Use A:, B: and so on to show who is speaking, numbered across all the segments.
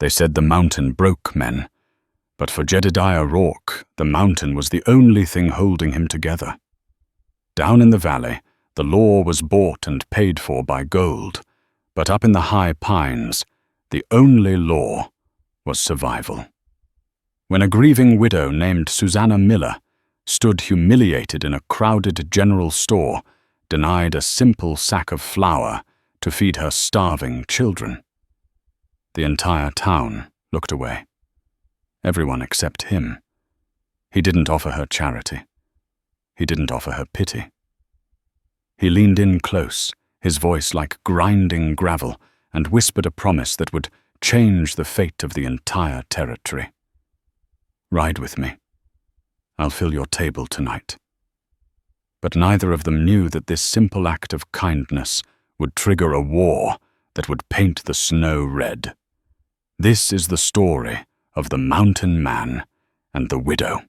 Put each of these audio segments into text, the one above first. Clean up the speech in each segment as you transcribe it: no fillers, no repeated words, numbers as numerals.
A: They said the mountain broke men, but for Jedediah Rourke, the mountain was the only thing holding him together. Down in the valley, the law was bought and paid for by gold, but up in the high pines, the only law was survival. When a grieving widow named Susanna Miller stood humiliated in a crowded general store, denied a simple sack of flour to feed her starving children, the entire town looked away. Everyone except him. He didn't offer her charity. He didn't offer her pity. He leaned in close, his voice like grinding gravel, and whispered a promise that would change the fate of the entire territory. "Ride with me. I'll fill your table tonight." But neither of them knew that this simple act of kindness would trigger a war that would paint the snow red. This is the story of the mountain man and the widow.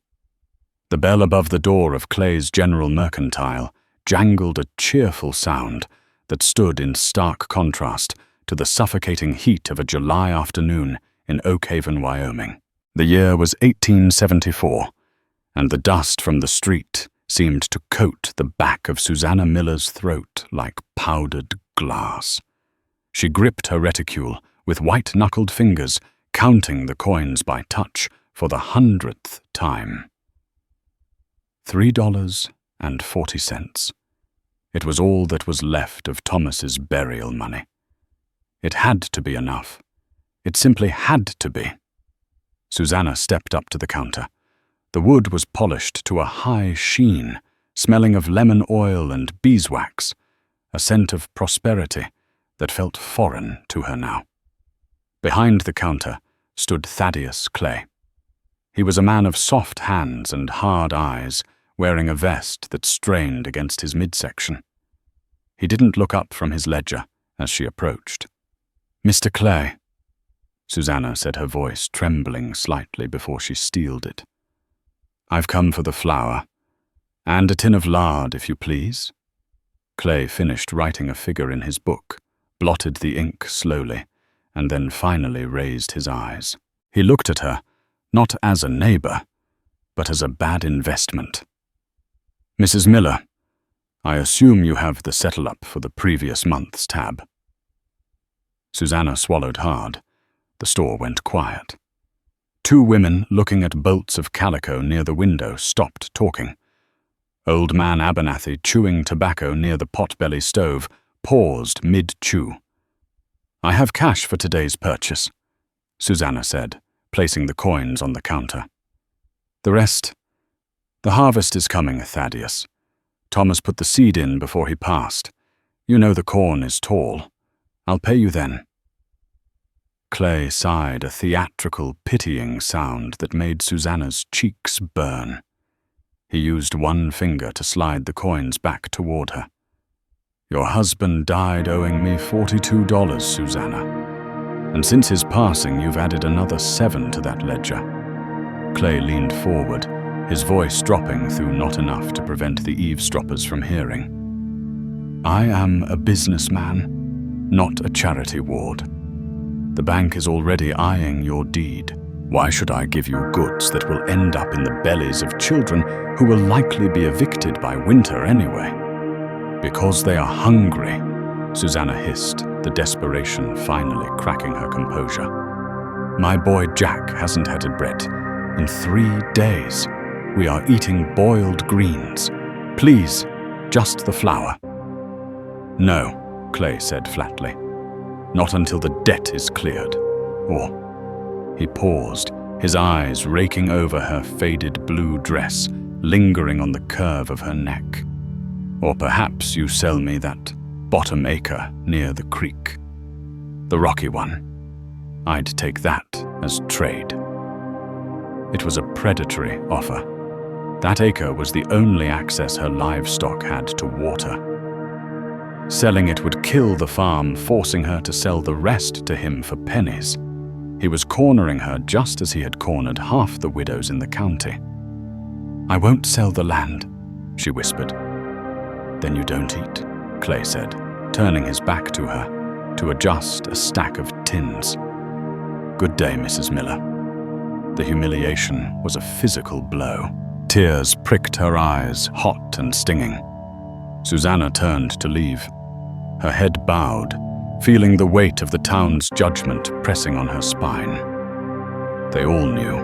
A: The bell above the door of Clay's General Mercantile jangled a cheerful sound that stood in stark contrast to the suffocating heat of a July afternoon in Oak Haven, Wyoming. The year was 1874, and the dust from the street seemed to coat the back of Susanna Miller's throat like powdered glass. She gripped her reticule with white-knuckled fingers, counting the coins by touch for the 100th time. $3.40. It was all that was left of Thomas's burial money. It had to be enough. It simply had to be. Susanna stepped up to the counter. The wood was polished to a high sheen, smelling of lemon oil and beeswax, a scent of prosperity that felt foreign to her now. Behind the counter stood Thaddeus Clay. He was a man of soft hands and hard eyes, wearing a vest that strained against his midsection. He didn't look up from his ledger as she approached. "Mr. Clay," Susanna said, her voice trembling slightly before she steeled it. "I've come for the flour, and a tin of lard, if you please." Clay finished writing a figure in his book, blotted the ink slowly, and then finally raised his eyes. He looked at her, not as a neighbor, but as a bad investment. "Mrs. Miller, I assume you have the settle-up for the previous month's tab." Susanna swallowed hard. The store went quiet. Two women looking at bolts of calico near the window stopped talking. Old Man Abernathy, chewing tobacco near the potbelly stove, paused mid-chew. "I have cash for today's purchase," Susanna said, placing the coins on the counter. "The rest, the harvest is coming, Thaddeus. Thomas put the seed in before he passed. You know the corn is tall. I'll pay you then." Clay sighed a theatrical, pitying sound that made Susanna's cheeks burn. He used one finger to slide the coins back toward her. "Your husband died owing me $42, Susanna. And since his passing, you've added another 7 to that ledger." Clay leaned forward, his voice dropping through not enough to prevent the eavesdroppers from hearing. "I am a businessman, not a charity ward. The bank is already eyeing your deed. Why should I give you goods that will end up in the bellies of children who will likely be evicted by winter anyway?" "Because they are hungry," Susanna hissed, the desperation finally cracking her composure. "My boy Jack hasn't had bread in 3 days. We are eating boiled greens. Please, just the flour." "No," Clay said flatly. "Not until the debt is cleared. Or..." He paused, his eyes raking over her faded blue dress, lingering on the curve of her neck. "Or perhaps you sell me that bottom acre near the creek. The rocky one. I'd take that as trade." It was a predatory offer. That acre was the only access her livestock had to water. Selling it would kill the farm, forcing her to sell the rest to him for pennies. He was cornering her just as he had cornered half the widows in the county. "I won't sell the land," she whispered. "Then you don't eat," Clay said, turning his back to her, to adjust a stack of tins. "Good day, Mrs. Miller." The humiliation was a physical blow. Tears pricked her eyes, hot and stinging. Susanna turned to leave. Her head bowed, feeling the weight of the town's judgment pressing on her spine. They all knew.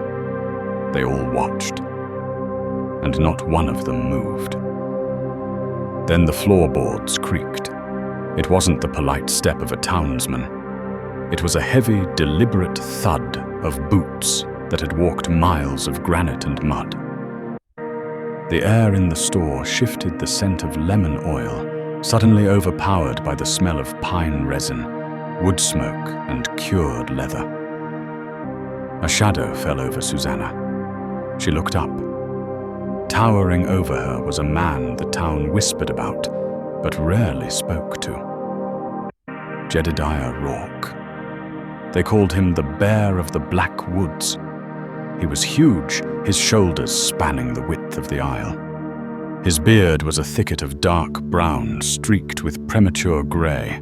A: They all watched. And not one of them moved. Then the floorboards creaked. It wasn't the polite step of a townsman. It was a heavy, deliberate thud of boots that had walked miles of granite and mud. The air in the store shifted the scent of lemon oil, suddenly overpowered by the smell of pine resin, wood smoke, and cured leather. A shadow fell over Susanna. She looked up. Towering over her was a man the town whispered about, but rarely spoke to. Jedediah Rourke. They called him the Bear of the Black Woods. He was huge, his shoulders spanning the width of the aisle. His beard was a thicket of dark brown streaked with premature grey,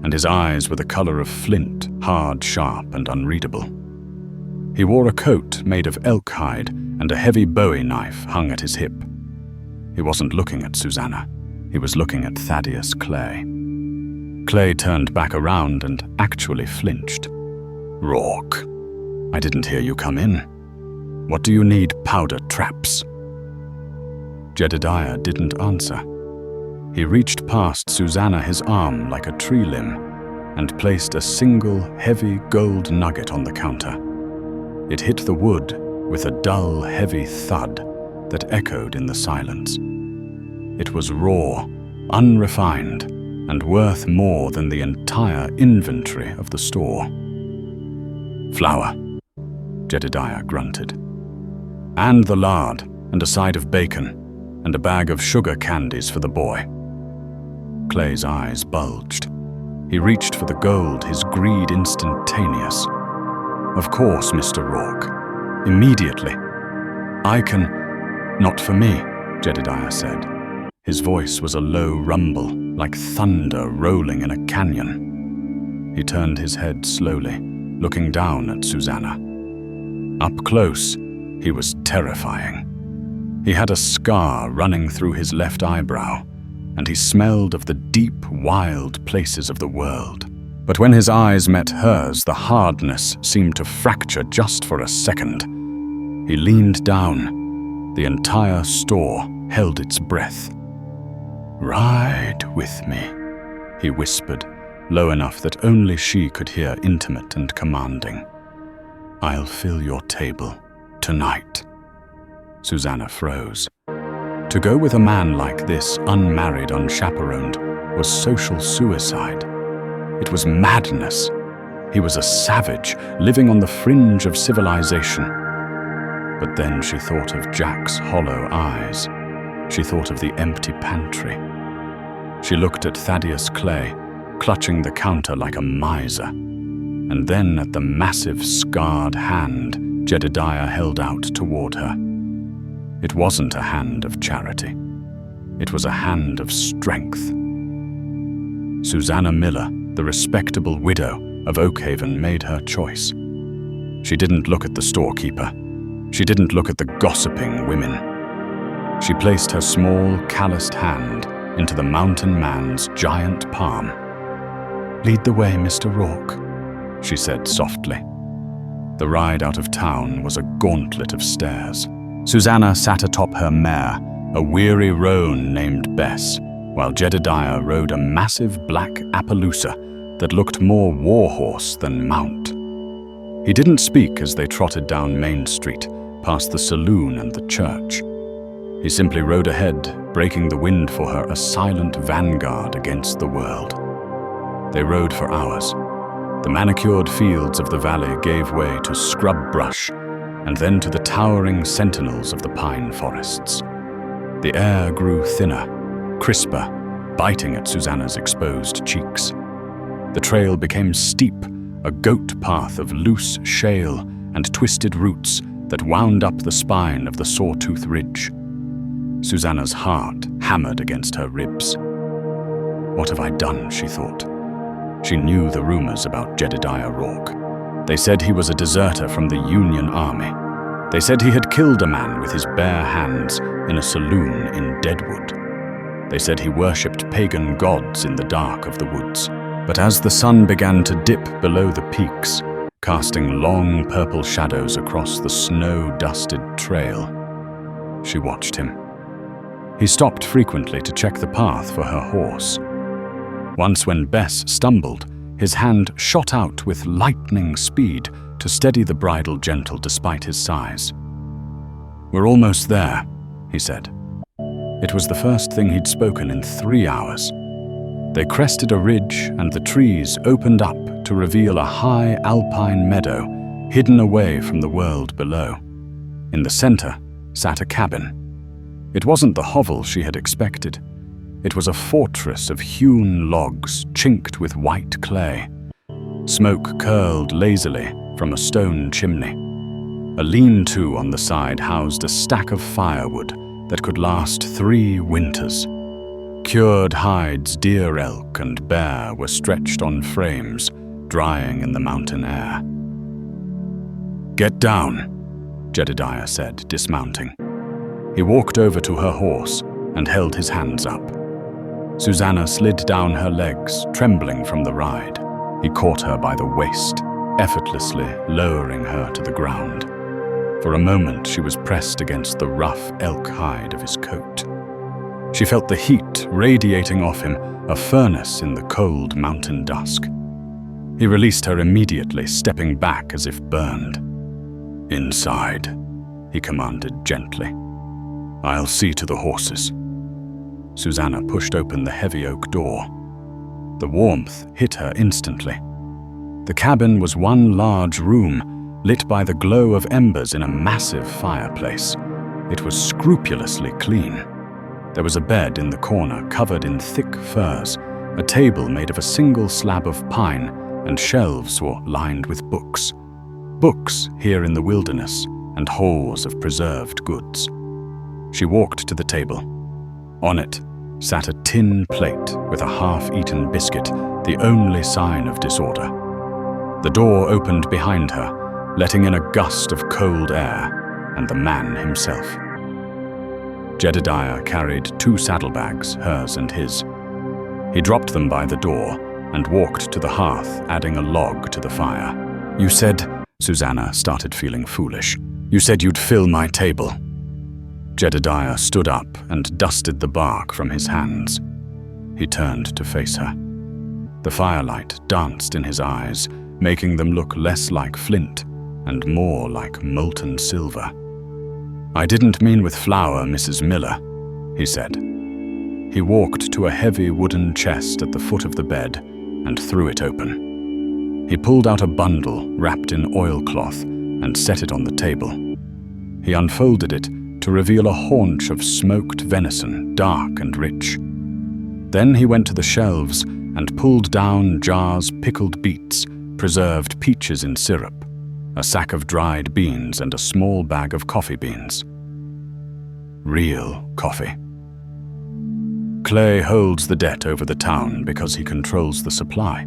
A: and his eyes were the colour of flint, hard, sharp, and unreadable. He wore a coat made of elk hide, and a heavy bowie knife hung at his hip. He wasn't looking at Susanna. He was looking at Thaddeus Clay. Clay turned back around and actually flinched. "Rourke, I didn't hear you come in. What do you need powder traps?" Jedediah didn't answer. He reached past Susanna, his arm like a tree limb, and placed a single, heavy gold nugget on the counter. It hit the wood with a dull, heavy thud that echoed in the silence. It was raw, unrefined, and worth more than the entire inventory of the store. "Flour," Jedediah grunted. "And the lard, and a side of bacon, and a bag of sugar candies for the boy." Clay's eyes bulged. He reached for the gold, his greed instantaneous. "Of course, Mr. Rourke. Immediately. I can—" "Not for me," Jedediah said. His voice was a low rumble, like thunder rolling in a canyon. He turned his head slowly, looking down at Susanna. Up close, he was terrifying. He had a scar running through his left eyebrow, and he smelled of the deep, wild places of the world. But when his eyes met hers, the hardness seemed to fracture just for a second. He leaned down. The entire store held its breath. "Ride with me," he whispered, low enough that only she could hear, intimate and commanding. "I'll fill your table tonight." Susanna froze. To go with a man like this, unmarried, unchaperoned, was social suicide. It was madness. He was a savage, living on the fringe of civilization. But then she thought of Jack's hollow eyes. She thought of the empty pantry. She looked at Thaddeus Clay, clutching the counter like a miser, and then at the massive, scarred hand Jedediah held out toward her. It wasn't a hand of charity. It was a hand of strength. Susanna Miller, the respectable widow of Oakhaven, made her choice. She didn't look at the storekeeper. She didn't look at the gossiping women. She placed her small, calloused hand into the mountain man's giant palm. "Lead the way, Mr. Rourke," she said softly. The ride out of town was a gauntlet of stairs. Susanna sat atop her mare, a weary roan named Bess, while Jedediah rode a massive black Appaloosa that looked more warhorse than mount. He didn't speak as they trotted down Main Street, past the saloon and the church. He simply rode ahead, breaking the wind for her, a silent vanguard against the world. They rode for hours. The manicured fields of the valley gave way to scrub brush, and then to the towering sentinels of the pine forests. The air grew thinner, crisper, biting at Susanna's exposed cheeks. The trail became steep, a goat path of loose shale and twisted roots that wound up the spine of the Sawtooth Ridge. Susanna's heart hammered against her ribs. "What have I done?" she thought. She knew the rumors about Jedediah Rourke. They said he was a deserter from the Union Army. They said he had killed a man with his bare hands in a saloon in Deadwood. They said he worshipped pagan gods in the dark of the woods. But as the sun began to dip below the peaks, casting long purple shadows across the snow-dusted trail, she watched him. He stopped frequently to check the path for her horse. Once when Bess stumbled, his hand shot out with lightning speed to steady the bridle gentle despite his size. "We're almost there," he said. It was the first thing he'd spoken in 3 hours. They crested a ridge and the trees opened up to reveal a high alpine meadow hidden away from the world below. In the center sat a cabin. It wasn't the hovel she had expected. It was a fortress of hewn logs chinked with white clay. Smoke curled lazily from a stone chimney. A lean-to on the side housed a stack of firewood that could last 3 winters. Cured hides, deer, elk, and bear were stretched on frames, drying in the mountain air. "Get down," Jedediah said, dismounting. He walked over to her horse and held his hands up. Susanna slid down her legs, trembling from the ride. He caught her by the waist, effortlessly lowering her to the ground. For a moment she was pressed against the rough elk hide of his coat. She felt the heat radiating off him, a furnace in the cold mountain dusk. He released her immediately, stepping back as if burned. "Inside," he commanded gently. "I'll see to the horses." Susanna pushed open the heavy oak door. The warmth hit her instantly. The cabin was one large room, lit by the glow of embers in a massive fireplace. It was scrupulously clean. There was a bed in the corner covered in thick furs, a table made of a single slab of pine, and shelves were lined with books. Books here in the wilderness, and hauls of preserved goods. She walked to the table. On it sat a tin plate with a half-eaten biscuit, the only sign of disorder. The door opened behind her, letting in a gust of cold air, and the man himself. Jedediah carried 2 saddlebags, hers and his. He dropped them by the door and walked to the hearth, adding a log to the fire. "You said," Susanna started feeling foolish, "you said you'd fill my table." Jedediah stood up and dusted the bark from his hands. He turned to face her. The firelight danced in his eyes, making them look less like flint and more like molten silver. "I didn't mean with flour, Mrs. Miller," he said. He walked to a heavy wooden chest at the foot of the bed and threw it open. He pulled out a bundle wrapped in oilcloth and set it on the table. He unfolded it to reveal a haunch of smoked venison, dark and rich. Then he went to the shelves and pulled down jars pickled beets, preserved peaches in syrup, a sack of dried beans, and a small bag of coffee beans. Real coffee. "Clay holds the debt over the town because he controls the supply,"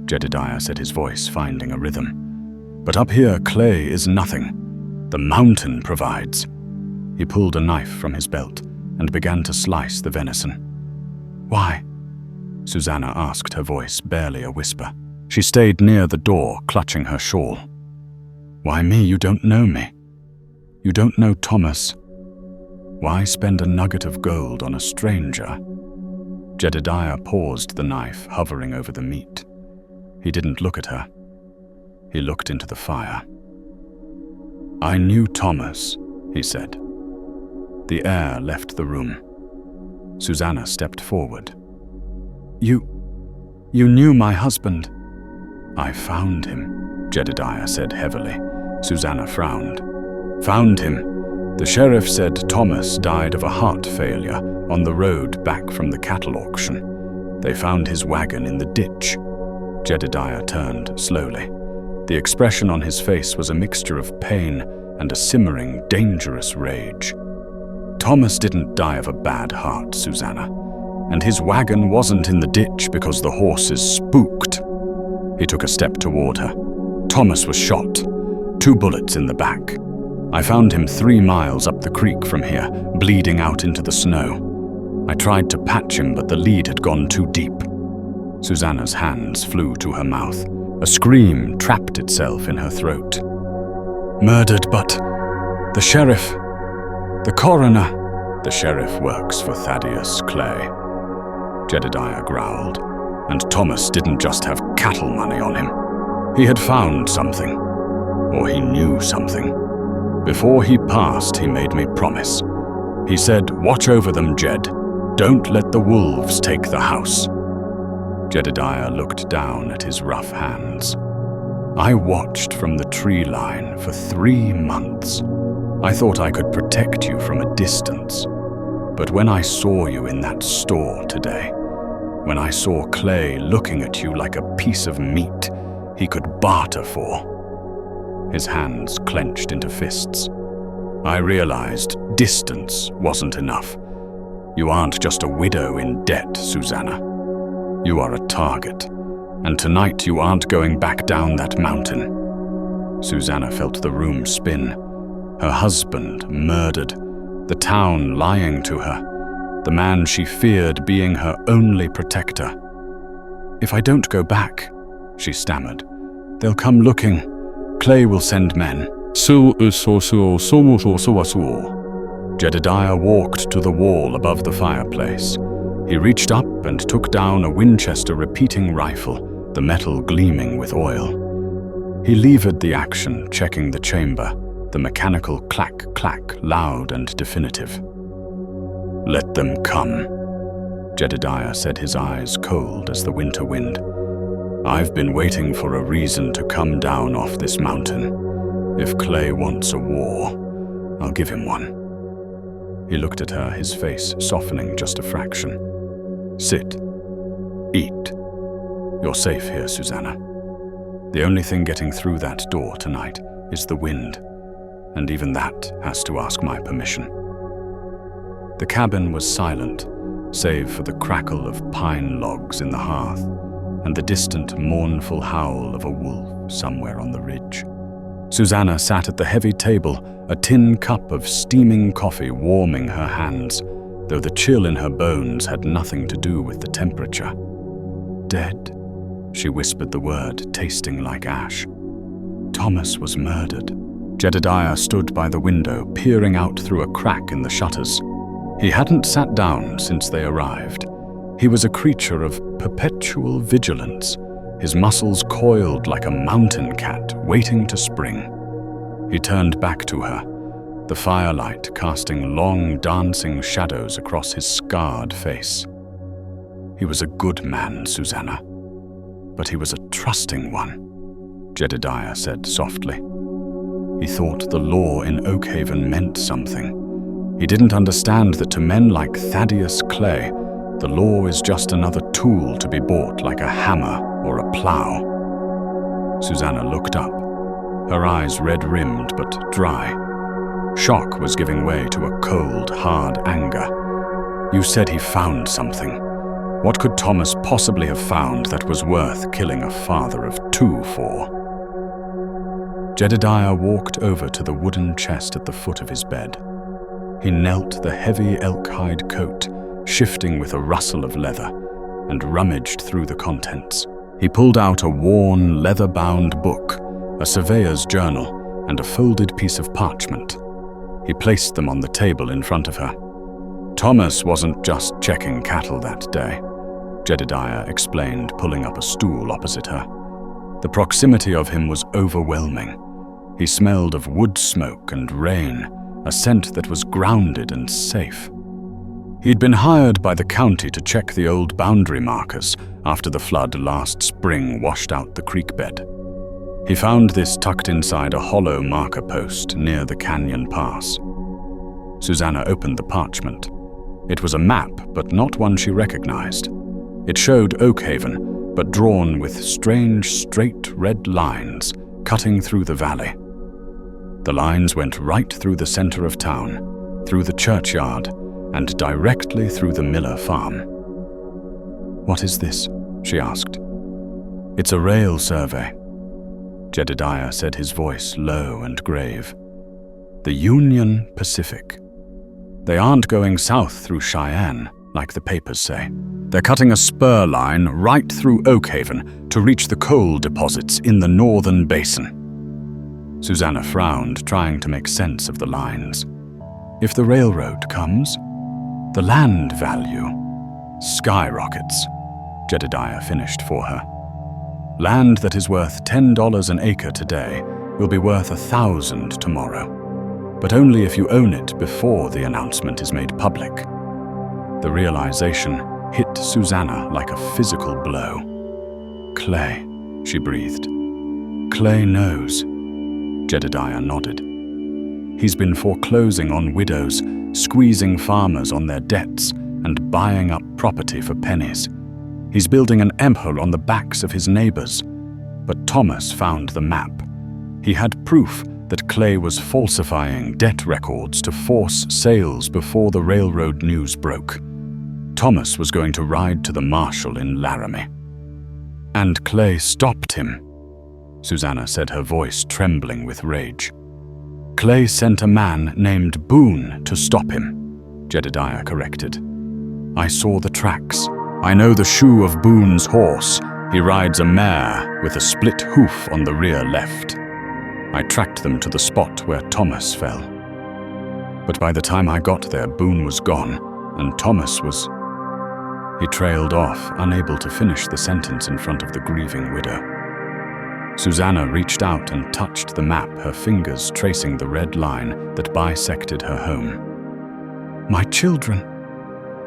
A: Jedediah said, his voice finding a rhythm. "But up here, Clay is nothing. The mountain provides." He pulled a knife from his belt and began to slice the venison. "Why?" Susanna asked, her voice barely a whisper. She stayed near the door, clutching her shawl. "Why me? You don't know me. You don't know Thomas. Why spend a nugget of gold on a stranger?" Jedediah paused, the knife hovering over the meat. He didn't look at her. He looked into the fire. "I knew Thomas," he said. The air left the room. Susanna stepped forward. You knew my husband." "I found him," Jedediah said heavily. Susanna frowned. "Found him? The sheriff said Thomas died of a heart failure on the road back from the cattle auction. They found his wagon in the ditch." Jedediah turned slowly. The expression on his face was a mixture of pain and a simmering, dangerous rage. "Thomas didn't die of a bad heart, Susanna. And his wagon wasn't in the ditch because the horses spooked." He took a step toward her. Thomas was shot, 2 bullets in the back. I found him 3 miles up the creek from here, bleeding out into the snow. I tried to patch him, but the lead had gone too deep. Susanna's hands flew to her mouth. A scream trapped itself in her throat. Murdered, but the sheriff, the coroner. The sheriff works for Thaddeus Clay, Jedediah growled. And Thomas didn't just have cattle money on him. He had found something, or he knew something. Before he passed, he made me promise. He said, "Watch over them, Jed. Don't let the wolves take the house." Jedediah looked down at his rough hands. I watched from the tree line for 3 months. I thought I could protect you from a distance. But when I saw you in that store today, when I saw Clay looking at you like a piece of meat he could barter for, his hands clenched into fists, I realized distance wasn't enough. You aren't just a widow in debt, Susanna. You are a target, and tonight you aren't going back down that mountain. Susanna felt the room spin. Her husband murdered, the town lying to her, the man she feared being her only protector. "If I don't go back," she stammered, "they'll come looking. Clay will send men." Jedediah walked to the wall above the fireplace. He reached up and took down a Winchester repeating rifle, the metal gleaming with oil. He levered the action, checking the chamber, the mechanical clack-clack, loud and definitive. "Let them come," Jedediah said, his eyes cold as the winter wind. "I've been waiting for a reason to come down off this mountain. If Clay wants a war, I'll give him one." He looked at her, his face softening just a fraction. "Sit. Eat. You're safe here, Susanna. The only thing getting through that door tonight is the wind, and even that has to ask my permission." The cabin was silent, save for the crackle of pine logs in the hearth and the distant mournful howl of a wolf somewhere on the ridge. Susanna sat at the heavy table, a tin cup of steaming coffee warming her hands, though the chill in her bones had nothing to do with the temperature. "Dead," she whispered the word, tasting like ash. Thomas was murdered. Jedediah stood by the window, peering out through a crack in the shutters. He hadn't sat down since they arrived. He was a creature of perpetual vigilance, his muscles coiled like a mountain cat waiting to spring. He turned back to her, the firelight casting long, dancing shadows across his scarred face. He was a good man, Susanna, but he was a trusting one, Jedediah said softly. He thought the law in Oakhaven meant something. He didn't understand that to men like Thaddeus Clay, the law is just another tool to be bought like a hammer or a plow. Susanna looked up, her eyes red-rimmed but dry. Shock was giving way to a cold, hard anger. "You said he found something. What could Thomas possibly have found that was worth killing a father of 2 for?" Jedediah walked over to the wooden chest at the foot of his bed. He knelt the heavy elk-hide coat, shifting with a rustle of leather, and rummaged through the contents. He pulled out a worn, leather-bound book, a surveyor's journal, and a folded piece of parchment. He placed them on the table in front of her. "Thomas wasn't just checking cattle that day," Jedediah explained, pulling up a stool opposite her. "The proximity of him was overwhelming. He smelled of wood smoke and rain, a scent that was grounded and safe. He'd been hired by the county to check the old boundary markers after the flood last spring washed out the creek bed. He found this tucked inside a hollow marker post near the canyon pass." Susanna opened the parchment. It was a map, but not one she recognized. It showed Oakhaven, but drawn with strange, straight red lines cutting through the valley. The lines went right through the center of town, through the churchyard, and directly through the Miller farm. "What is this?" she asked. "It's a rail survey." Jedediah said, his voice low and grave. The Union Pacific. They aren't going south through Cheyenne, like the papers say. They're cutting a spur line right through Oakhaven to reach the coal deposits in the northern basin. Susanna frowned, trying to make sense of the lines. If the railroad comes, the land value skyrockets, Jedediah finished for her. Land that is worth $10 an acre today will be worth $1,000 tomorrow, but only if you own it before the announcement is made public. The realization hit Susanna like a physical blow. Clay, she breathed. Clay knows. Jedediah nodded. He's been foreclosing on widows, squeezing farmers on their debts, and buying up property for pennies. He's building an empire on the backs of his neighbors. But Thomas found the map. He had proof that Clay was falsifying debt records to force sales before the railroad news broke. Thomas was going to ride to the marshal in Laramie. And Clay stopped him, Susanna said, her voice trembling with rage. Clay sent a man named Boone to stop him, Jedediah corrected. I saw the tracks. I know the shoe of Boone's horse. He rides a mare with a split hoof on the rear left. I tracked them to the spot where Thomas fell. But by the time I got there, Boone was gone, and Thomas was... He trailed off, unable to finish the sentence in front of the grieving widow. Susanna reached out and touched the map, her fingers tracing the red line that bisected her home. My children,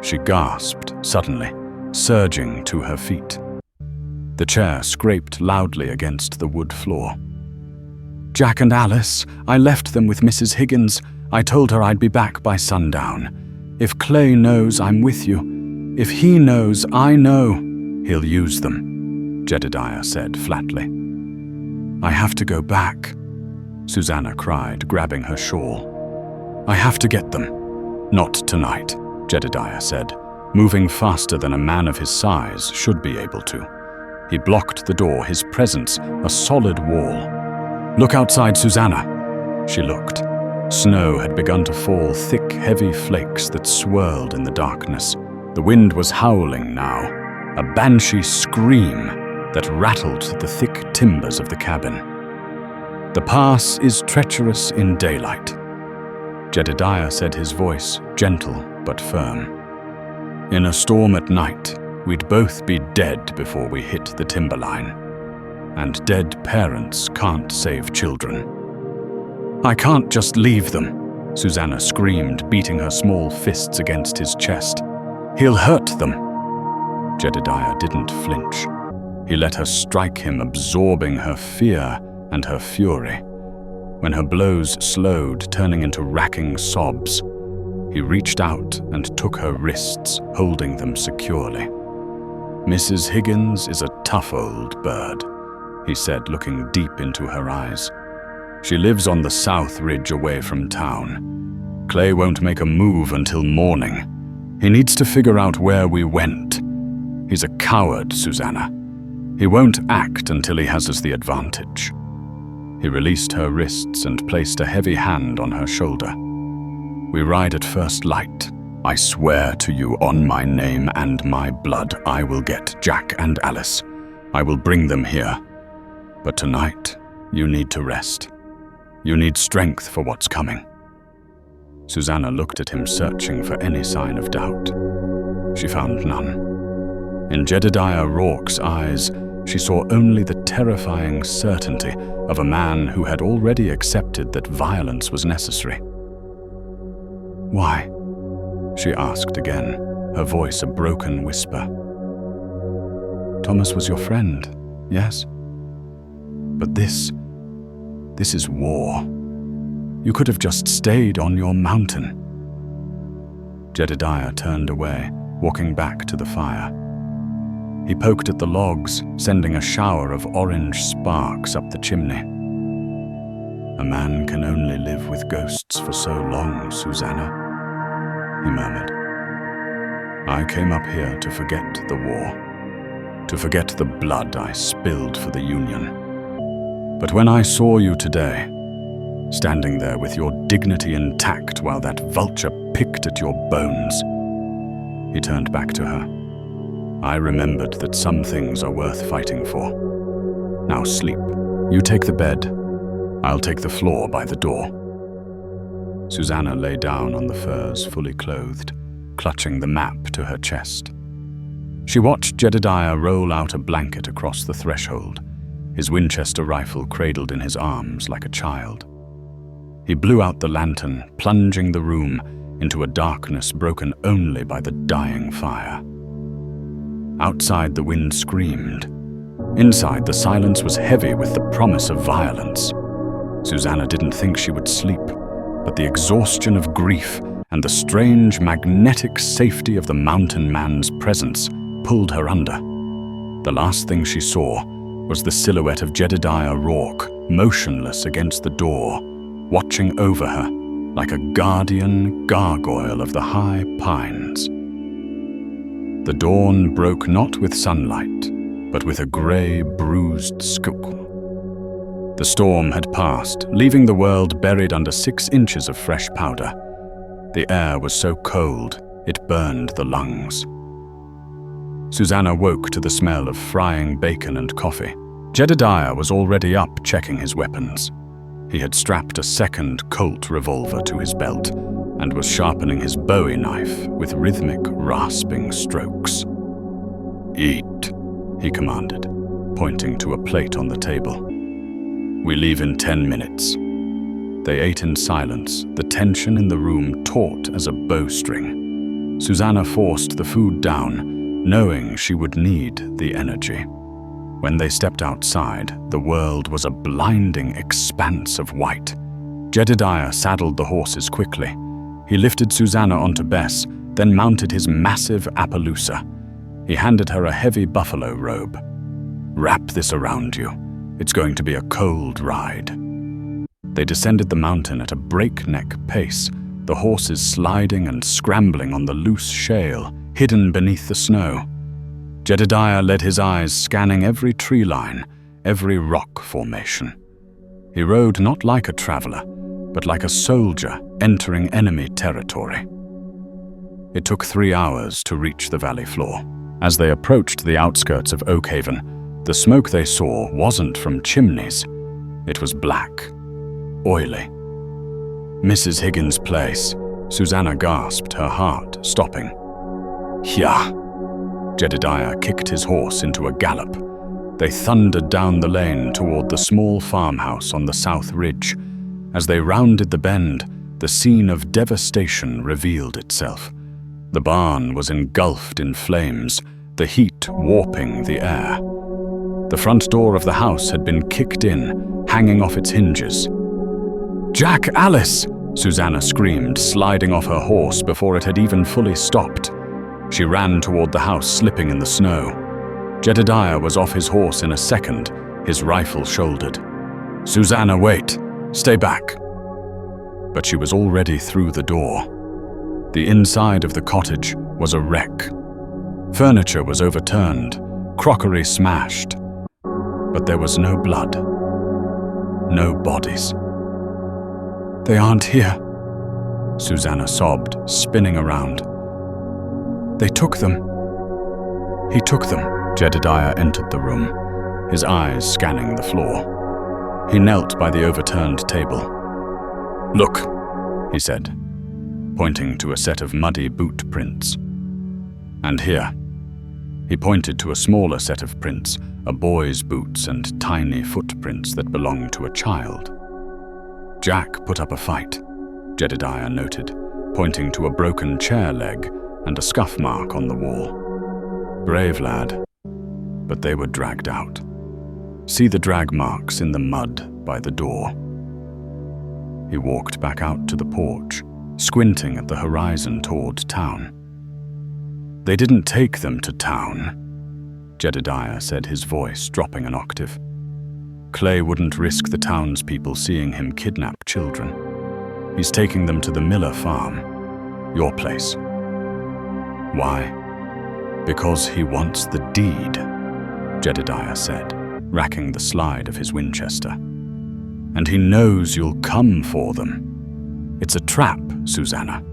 A: she gasped suddenly, surging to her feet. The chair scraped loudly against the wood floor. Jack and Alice, I left them with Mrs. Higgins. I told her I'd be back by sundown. If Clay knows I'm with you, if he knows I know, he'll use them, Jedediah said flatly. I have to go back, Susanna cried, grabbing her shawl. I have to get them. Not tonight, Jedediah said, moving faster than a man of his size should be able to. He blocked the door, his presence a solid wall. Look outside, Susanna. She looked. Snow had begun to fall, thick, heavy flakes that swirled in the darkness. The wind was howling now, a banshee scream that rattled the thick timbers of the cabin. The pass is treacherous in daylight, Jedediah said, his voice gentle but firm. In a storm at night, we'd both be dead before we hit the timberline. And dead parents can't save children. I can't just leave them, Susanna screamed, beating her small fists against his chest. He'll hurt them. Jedediah didn't flinch. He let her strike him, absorbing her fear and her fury. When her blows slowed, turning into racking sobs, he reached out and took her wrists, holding them securely. Mrs. Higgins is a tough old bird, he said, looking deep into her eyes. She lives on the south ridge away from town. Clay won't make a move until morning. He needs to figure out where we went. He's a coward, Susanna. He won't act until he has us the advantage. He released her wrists and placed a heavy hand on her shoulder. We ride at first light. I swear to you on my name and my blood, I will get Jack and Alice. I will bring them here. But tonight, you need to rest. You need strength for what's coming. Susanna looked at him, searching for any sign of doubt. She found none. In Jedediah Rourke's eyes, she saw only the terrifying certainty of a man who had already accepted that violence was necessary. Why? She asked again, her voice a broken whisper. Thomas was your friend, yes? But this is war. You could have just stayed on your mountain. Jedediah turned away, walking back to the fire. He poked at the logs, sending a shower of orange sparks up the chimney. A man can only live with ghosts for so long, Susanna, he murmured. I came up here to forget the war, to forget the blood I spilled for the Union. But when I saw you today, standing there with your dignity intact while that vulture picked at your bones," he turned back to her, "I remembered that some things are worth fighting for. Now sleep. You take the bed. I'll take the floor by the door." Susanna lay down on the furs, fully clothed, clutching the map to her chest. She watched Jedediah roll out a blanket across the threshold, his Winchester rifle cradled in his arms like a child. He blew out the lantern, plunging the room into a darkness broken only by the dying fire. Outside, the wind screamed. Inside, the silence was heavy with the promise of violence. Susanna didn't think she would sleep, but the exhaustion of grief and the strange magnetic safety of the mountain man's presence pulled her under. The last thing she saw was the silhouette of Jedediah Rourke, motionless against the door, watching over her like a guardian gargoyle of the high pines. The dawn broke not with sunlight, but with a grey, bruised skull. The storm had passed, leaving the world buried under 6 inches of fresh powder. The air was so cold, it burned the lungs. Susanna woke to the smell of frying bacon and coffee. Jedediah was already up checking his weapons. He had strapped a second Colt revolver to his belt and was sharpening his Bowie knife with rhythmic, rasping strokes. "Eat," he commanded, pointing to a plate on the table. "We leave in 10 minutes." They ate in silence, the tension in the room taut as a bowstring. Susanna forced the food down, knowing she would need the energy. When they stepped outside, the world was a blinding expanse of white. Jedediah saddled the horses quickly. He lifted Susanna onto Bess, then mounted his massive Appaloosa. He handed her a heavy buffalo robe. "Wrap this around you. It's going to be a cold ride." They descended the mountain at a breakneck pace, the horses sliding and scrambling on the loose shale, hidden beneath the snow. Jedediah led his eyes scanning every tree line, every rock formation. He rode not like a traveler, but like a soldier entering enemy territory. It took 3 hours to reach the valley floor. As they approached the outskirts of Oakhaven, the smoke they saw wasn't from chimneys. It was black, oily. "Mrs. Higgins' place," Susanna gasped, her heart stopping. "Yeah." Jedediah kicked his horse into a gallop. They thundered down the lane toward the small farmhouse on the south ridge. As they rounded the bend, the scene of devastation revealed itself. The barn was engulfed in flames, the heat warping the air. The front door of the house had been kicked in, hanging off its hinges. "Jack, Alice!" Susanna screamed, sliding off her horse before it had even fully stopped. She ran toward the house, slipping in the snow. Jedediah was off his horse in a second, his rifle shouldered. "Susanna, wait! Stay back!" But she was already through the door. The inside of the cottage was a wreck. Furniture was overturned, crockery smashed. But there was no blood. No bodies. "They aren't here," Susanna sobbed, spinning around. "They took them. He took them." Jedediah entered the room, his eyes scanning the floor. He knelt by the overturned table. "Look," he said, pointing to a set of muddy boot prints. "And here." He pointed to a smaller set of prints, a boy's boots and tiny footprints that belonged to a child. "Jack put up a fight," Jedediah noted, pointing to a broken chair leg and a scuff mark on the wall. "Brave lad." But they were dragged out. See the drag marks in the mud by the door. He walked back out to the porch, squinting at the horizon toward town. "They didn't take them to town," Jedediah said, his voice dropping an octave. "Clay wouldn't risk the townspeople seeing him kidnap children. He's taking them to the Miller farm, your place." "Why?" "Because he wants the deed," Jedediah said, racking the slide of his Winchester. and he knows you'll come for them. It's a trap, Susanna."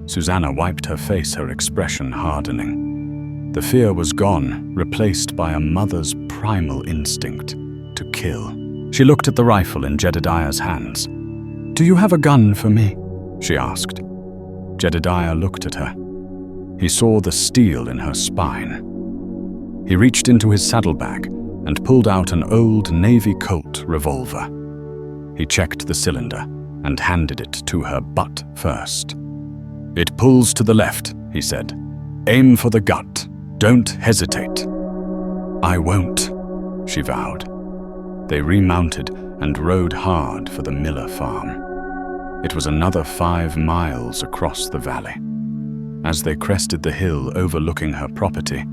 A: Susanna wiped her face, her expression hardening. The fear was gone, replaced by a mother's primal instinct to kill. She looked at the rifle in Jedediah's hands. "Do you have a gun for me?" she asked. Jedediah looked at her. He saw the steel in her spine. He reached into his saddlebag and pulled out an old Navy Colt revolver. He checked the cylinder and handed it to her butt first. "It pulls to the left," he said. "Aim for the gut. Don't hesitate." "I won't," she vowed. They remounted and rode hard for the Miller farm. It was another 5 miles across the valley. As they crested the hill overlooking her property,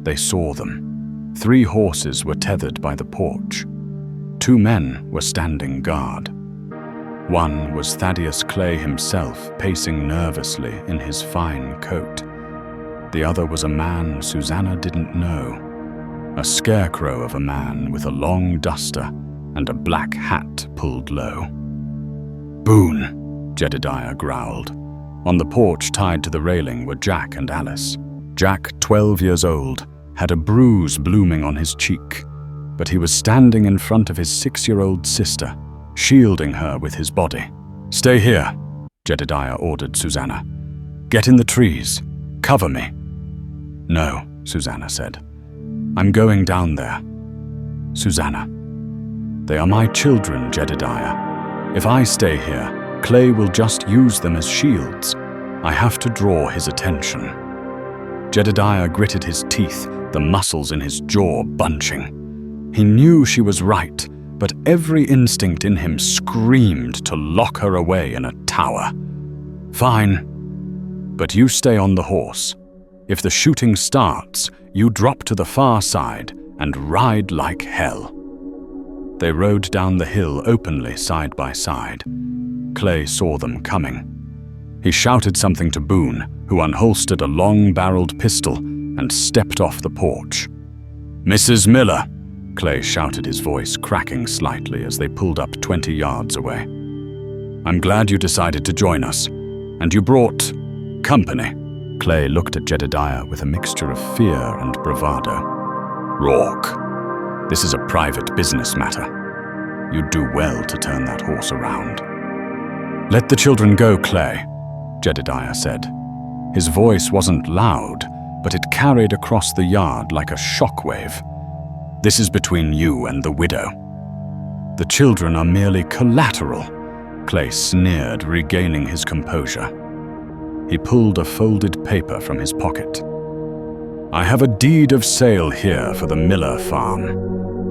A: they saw them. 3 horses were tethered by the porch. 2 men were standing guard. One was Thaddeus Clay himself, pacing nervously in his fine coat. The other was a man Susanna didn't know. A scarecrow of a man with a long duster and a black hat pulled low. "Boone," Jedediah growled. On the porch tied to the railing were Jack and Alice. Jack, 12 years old, had a bruise blooming on his cheek, but he was standing in front of his 6-year-old sister, shielding her with his body. "Stay here," Jedediah ordered Susanna. "Get in the trees. Cover me." "No," Susanna said. "I'm going down there." "Susanna." "They are my children, Jedediah. If I stay here, Clay will just use them as shields. I have to draw his attention." Jedediah gritted his teeth, the muscles in his jaw bunching. He knew she was right, but every instinct in him screamed to lock her away in a tower. "Fine, but you stay on the horse. If the shooting starts, you drop to the far side and ride like hell." They rode down the hill openly, side by side. Clay saw them coming. He shouted something to Boone, who unholstered a long-barreled pistol and stepped off the porch. "Mrs. Miller," Clay shouted, his voice cracking slightly as they pulled up 20 yards away. "I'm glad you decided to join us, and you brought company." Clay looked at Jedediah with a mixture of fear and bravado. "Rourke, this is a private business matter. You'd do well to turn that horse around." "Let the children go, Clay," Jedediah said. His voice wasn't loud, but it carried across the yard like a shockwave. "This is between you and the widow." "The children are merely collateral," Clay sneered, regaining his composure. He pulled a folded paper from his pocket. "I have a deed of sale here for the Miller farm.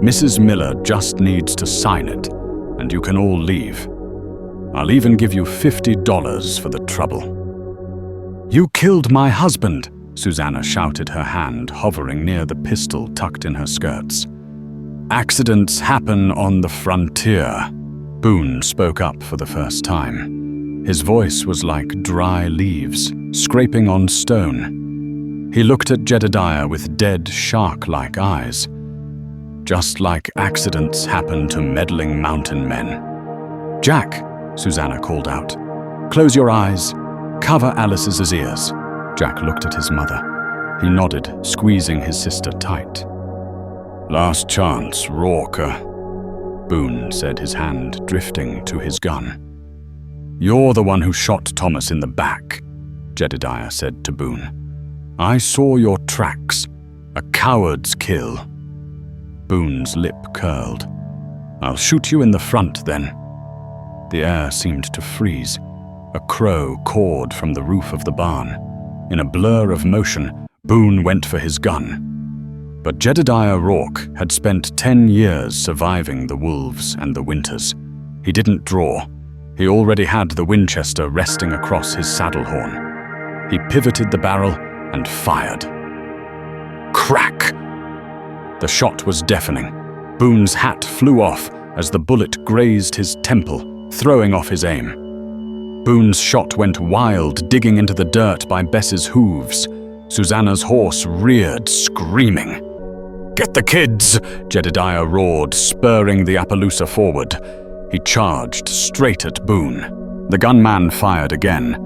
A: Mrs. Miller just needs to sign it, and you can all leave. I'll even give you $50 for the trouble." "You killed my husband," Susanna shouted, her hand hovering near the pistol tucked in her skirts. "Accidents happen on the frontier," Boone spoke up for the first time. His voice was like dry leaves, scraping on stone. He looked at Jedediah with dead, shark-like eyes. "Just like accidents happen to meddling mountain men." "Jack," Susanna called out. "Close your eyes. Cover Alice's ears." Jack looked at his mother. He nodded, squeezing his sister tight. "Last chance, Rourke," Boone said, his hand drifting to his gun. "You're the one who shot Thomas in the back," Jedediah said to Boone. "I saw your tracks. A coward's kill." Boone's lip curled. "I'll shoot you in the front, then." The air seemed to freeze. A crow cawed from the roof of the barn. In a blur of motion, Boone went for his gun. But Jedediah Rourke had spent 10 years surviving the wolves and the winters. He didn't draw. He already had the Winchester resting across his saddle horn. He pivoted the barrel and fired. Crack! The shot was deafening. Boone's hat flew off as the bullet grazed his temple, throwing off his aim. Boone's shot went wild, digging into the dirt by Bess's hooves. Susanna's horse reared, screaming. "Get the kids!" Jedediah roared, spurring the Appaloosa forward. He charged straight at Boone. The gunman fired again,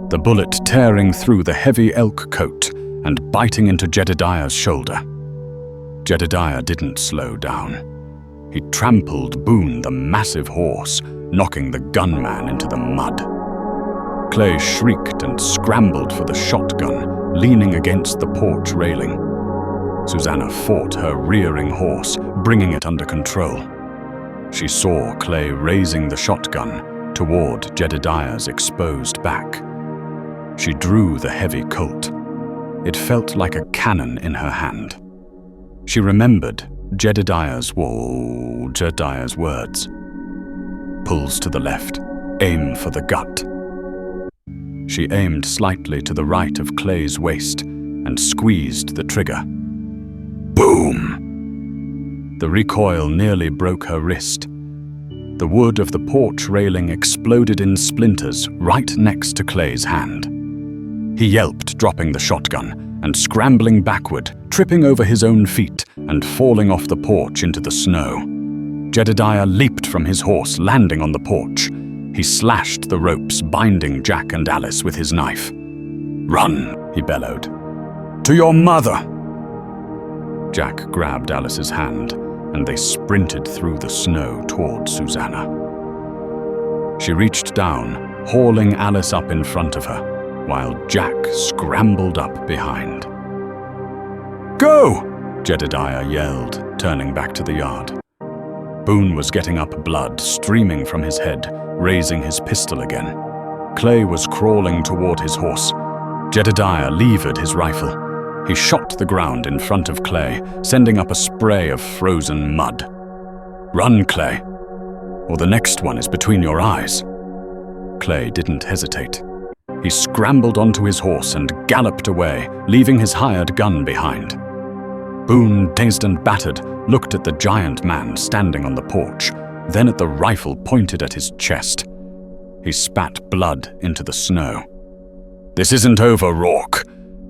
A: the bullet tearing through the heavy elk coat and biting into Jedediah's shoulder. Jedediah didn't slow down. He trampled Boone, the massive horse, knocking the gunman into the mud. Clay shrieked and scrambled for the shotgun, leaning against the porch railing. Susanna fought her rearing horse, bringing it under control. She saw Clay raising the shotgun toward Jedediah's exposed back. She drew the heavy Colt. It felt like a cannon in her hand. She remembered Jedediah's words. Pulls to the left, aim for the gut. She aimed slightly to the right of Clay's waist and squeezed the trigger. Boom! The recoil nearly broke her wrist. The wood of the porch railing exploded in splinters right next to Clay's hand. He yelped, dropping the shotgun and scrambling backward, tripping over his own feet and falling off the porch into the snow. Jedediah leaped from his horse, landing on the porch. He slashed the ropes, binding Jack and Alice with his knife. "Run!" he bellowed. "To your mother!" Jack grabbed Alice's hand, and they sprinted through the snow toward Susanna. She reached down, hauling Alice up in front of her, while Jack scrambled up behind. "Go!" Jedediah yelled, turning back to the yard. Boone was getting up, blood streaming from his head, raising his pistol again. Clay was crawling toward his horse. Jedediah levered his rifle. He shot the ground in front of Clay, sending up a spray of frozen mud. "Run, Clay, or the next one is between your eyes." Clay didn't hesitate. He scrambled onto his horse and galloped away, leaving his hired gun behind. Boone, dazed and battered, looked at the giant man standing on the porch, then at the rifle pointed at his chest. He spat blood into the snow. "This isn't over, Rourke.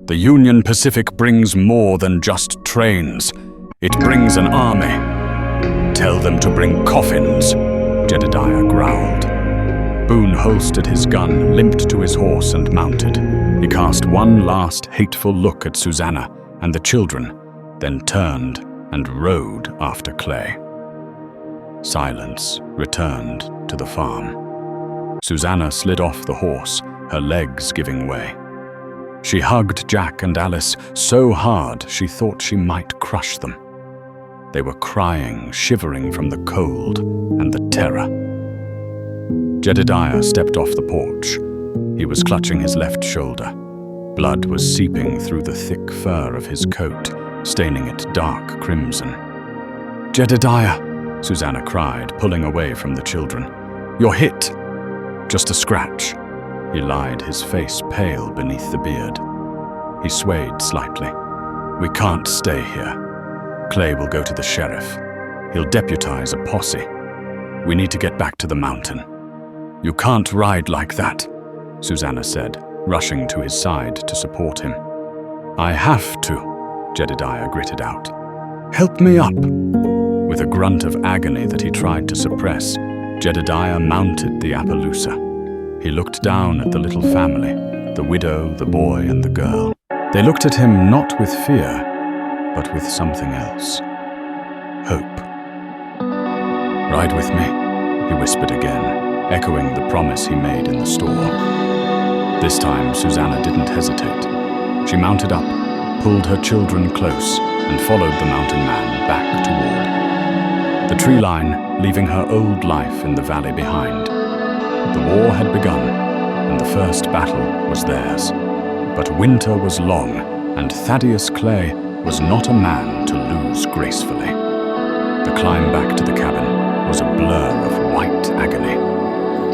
A: The Union Pacific brings more than just trains. It brings an army. Tell them to bring coffins," Jedediah growled. Boone holstered his gun, limped to his horse and mounted. He cast one last hateful look at Susanna and the children, then turned and rode after Clay. Silence returned to the farm. Susanna slid off the horse, her legs giving way. She hugged Jack and Alice so hard she thought she might crush them. They were crying, shivering from the cold and the terror. Jedediah stepped off the porch. He was clutching his left shoulder. Blood was seeping through the thick fur of his coat, staining it dark crimson. "Jedediah!" Susanna cried, pulling away from the children. "You're hit." "Just a scratch." He lied, his face pale beneath the beard. He swayed slightly. "We can't stay here. Clay will go to the sheriff. He'll deputize a posse. We need to get back to the mountain." "You can't ride like that," Susanna said, rushing to his side to support him. "I have to," Jedediah gritted out. "Help me up." With a grunt of agony that he tried to suppress, Jedediah mounted the Appaloosa. He looked down at the little family, the widow, the boy, and the girl. They looked at him not with fear, but with something else. Hope. "Ride with me," he whispered again, echoing the promise he made in the store. This time, Susanna didn't hesitate. She mounted up, pulled her children close, and followed the mountain man back toward the tree line, leaving her old life in the valley behind. The war had begun, and the first battle was theirs. But winter was long, and Thaddeus Clay was not a man to lose gracefully. The climb back to the cabin was a blur of white agony.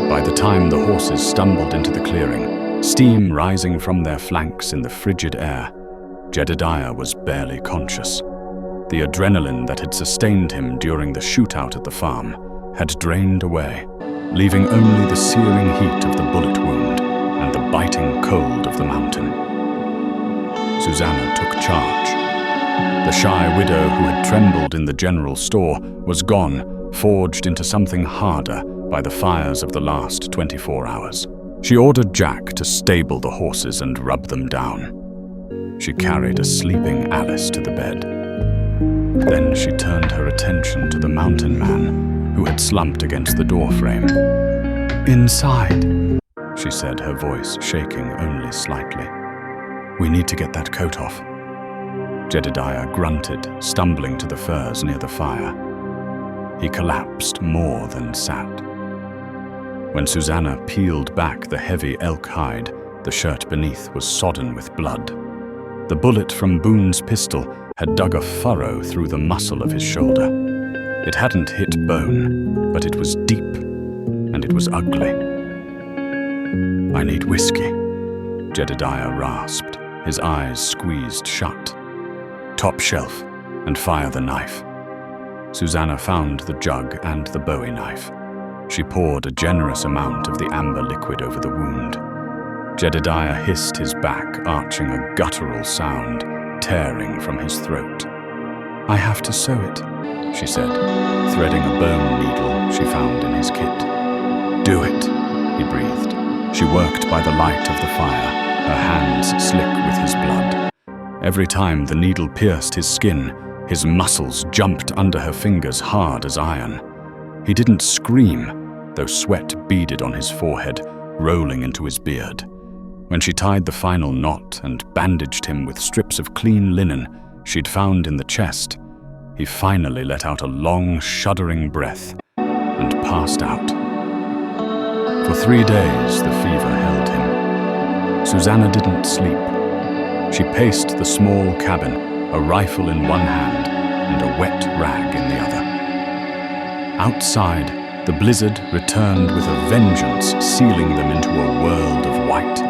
A: By the time the horses stumbled into the clearing, steam rising from their flanks in the frigid air, Jedediah was barely conscious. The adrenaline that had sustained him during the shootout at the farm had drained away, leaving only the searing heat of the bullet wound and the biting cold of the mountain. Susanna took charge. The shy widow who had trembled in the general store was gone, forged into something harder by the fires of the last 24 hours. She ordered Jack to stable the horses and rub them down. She carried a sleeping Alice to the bed. Then she turned her attention to the mountain man who had slumped against the doorframe. "Inside," she said, her voice shaking only slightly. "We need to get that coat off." Jedediah grunted, stumbling to the furs near the fire. He collapsed more than sat. When Susanna peeled back the heavy elk hide, the shirt beneath was sodden with blood. The bullet from Boone's pistol had dug a furrow through the muscle of his shoulder. It hadn't hit bone, but it was deep, and it was ugly. "I need whiskey," Jedediah rasped, his eyes squeezed shut. "Top shelf, and fire the knife." Susanna found the jug and the Bowie knife. She poured a generous amount of the amber liquid over the wound. Jedediah hissed, his back arching a guttural sound, tearing from his throat. "I have to sew it," she said, threading a bone needle she found in his kit. "Do it," he breathed. She worked by the light of the fire, her hands slick with his blood. Every time the needle pierced his skin, his muscles jumped under her fingers hard as iron. He didn't scream, though sweat beaded on his forehead, rolling into his beard. When she tied the final knot and bandaged him with strips of clean linen she'd found in the chest, he finally let out a long, shuddering breath and passed out. For 3 days, the fever held him. Susanna didn't sleep. She paced the small cabin, a rifle in one hand and a wet rag in the other. Outside, the blizzard returned with a vengeance, sealing them into a world of white.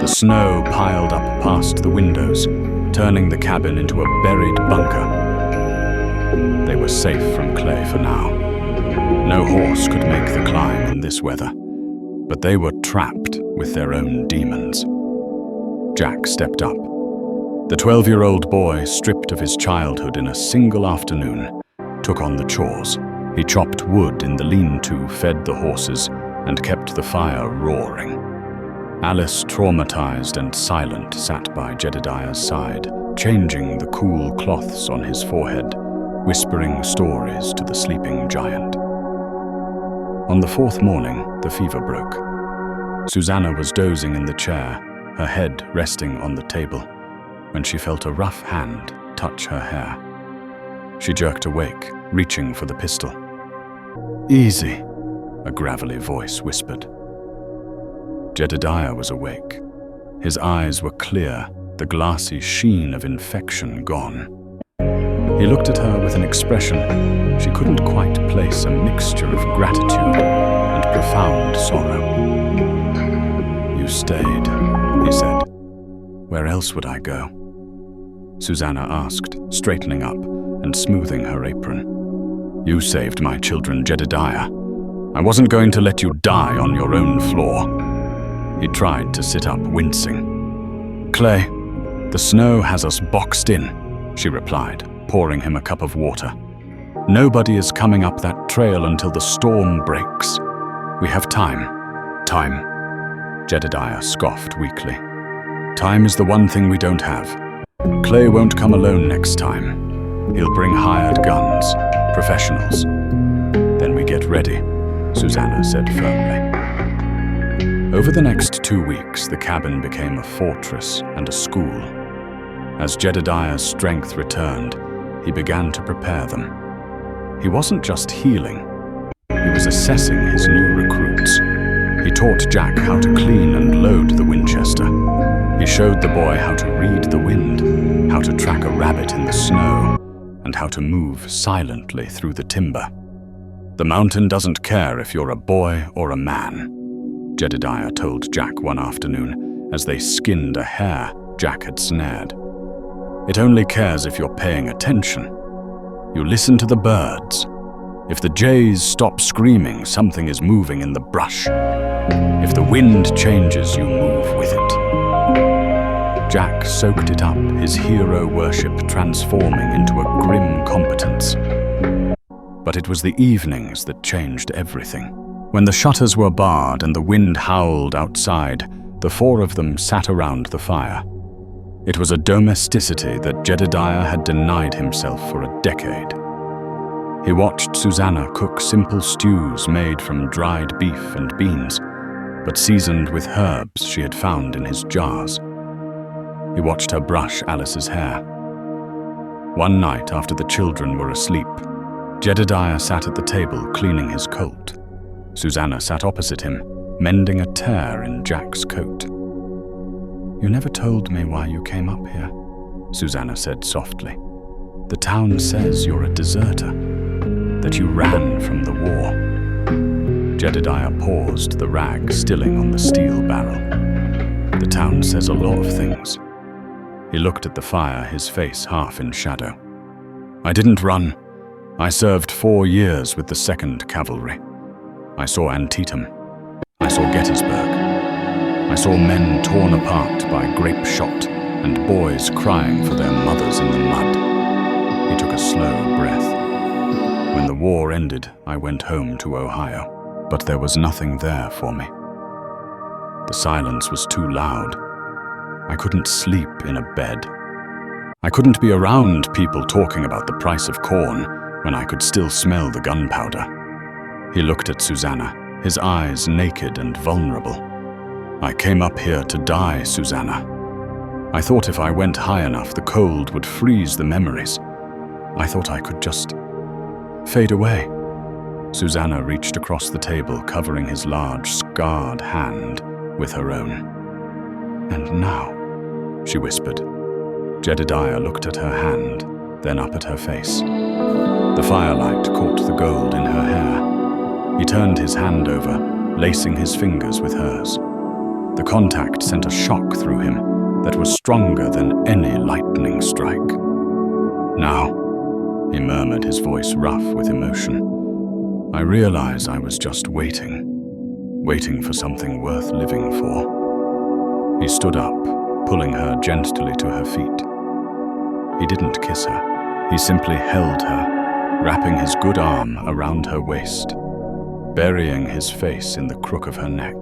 A: The snow piled up past the windows, turning the cabin into a buried bunker. They were safe from Clay for now. No horse could make the climb in this weather, but they were trapped with their own demons. Jack stepped up. The 12-year-old boy, stripped of his childhood in a single afternoon, took on the chores. He chopped wood in the lean-to, fed the horses, and kept the fire roaring. Alice, traumatized and silent, sat by Jedediah's side, changing the cool cloths on his forehead, whispering stories to the sleeping giant. On the 4th morning, the fever broke. Susanna was dozing in the chair, her head resting on the table, when she felt a rough hand touch her hair. She jerked awake, reaching for the pistol. "Easy," a gravelly voice whispered. Jedediah was awake. His eyes were clear, the glassy sheen of infection gone. He looked at her with an expression she couldn't quite place, a mixture of gratitude and profound sorrow. "You stayed," he said. "Where else would I go?" Susanna asked, straightening up and smoothing her apron. "You saved my children, Jedediah. I wasn't going to let you die on your own floor." He tried to sit up, wincing. "Clay, the snow has us boxed in," she replied, pouring him a cup of water. "Nobody is coming up that trail until the storm breaks. We have time." "Time," Jedediah scoffed weakly. "Time is the one thing we don't have. Clay won't come alone next time. He'll bring hired guns, professionals. Then we get ready," Susanna said firmly. Over the next 2 weeks, the cabin became a fortress and a school. As Jedediah's strength returned, he began to prepare them. He wasn't just healing. He was assessing his new recruits. He taught Jack how to clean and load the Winchester. He showed the boy how to read the wind, how to track a rabbit in the snow, and how to move silently through the timber. "The mountain doesn't care if you're a boy or a man," Jedediah told Jack one afternoon as they skinned a hare Jack had snared. "It only cares if you're paying attention. You listen to the birds. If the jays stop screaming, something is moving in the brush. If the wind changes, you move with it." Jack soaked it up, his hero worship transforming into a grim competence. But it was the evenings that changed everything. When the shutters were barred and the wind howled outside, the four of them sat around the fire. It was a domesticity that Jedediah had denied himself for a decade. He watched Susanna cook simple stews made from dried beef and beans, but seasoned with herbs she had found in his jars. He watched her brush Alice's hair. One night after the children were asleep, Jedediah sat at the table cleaning his colt. Susanna sat opposite him, mending a tear in Jack's coat. "You never told me why you came up here," Susanna said softly. "The town says you're a deserter, that you ran from the war." Jedediah paused, the rag stilling on the steel barrel. "The town says a lot of things." He looked at the fire, his face half in shadow. "I didn't run. I served 4 years with the 2nd Cavalry. I saw Antietam. I saw Gettysburg. I saw men torn apart by grape shot and boys crying for their mothers in the mud." He took a slow breath. "When the war ended, I went home to Ohio, but there was nothing there for me. The silence was too loud. I couldn't sleep in a bed. I couldn't be around people talking about the price of corn when I could still smell the gunpowder." He looked at Susanna, his eyes naked and vulnerable. "I came up here to die, Susanna. I thought if I went high enough, the cold would freeze the memories. I thought I could just fade away." Susanna reached across the table, covering his large, scarred hand with her own. "And now," she whispered. Jedediah looked at her hand, then up at her face. The firelight caught the gold in her hair. He turned his hand over, lacing his fingers with hers. The contact sent a shock through him that was stronger than any lightning strike. "Now," he murmured, his voice rough with emotion, "I realize I was just waiting for something worth living for." He stood up, pulling her gently to her feet. He didn't kiss her. He simply held her, wrapping his good arm around her waist, burying his face in the crook of her neck.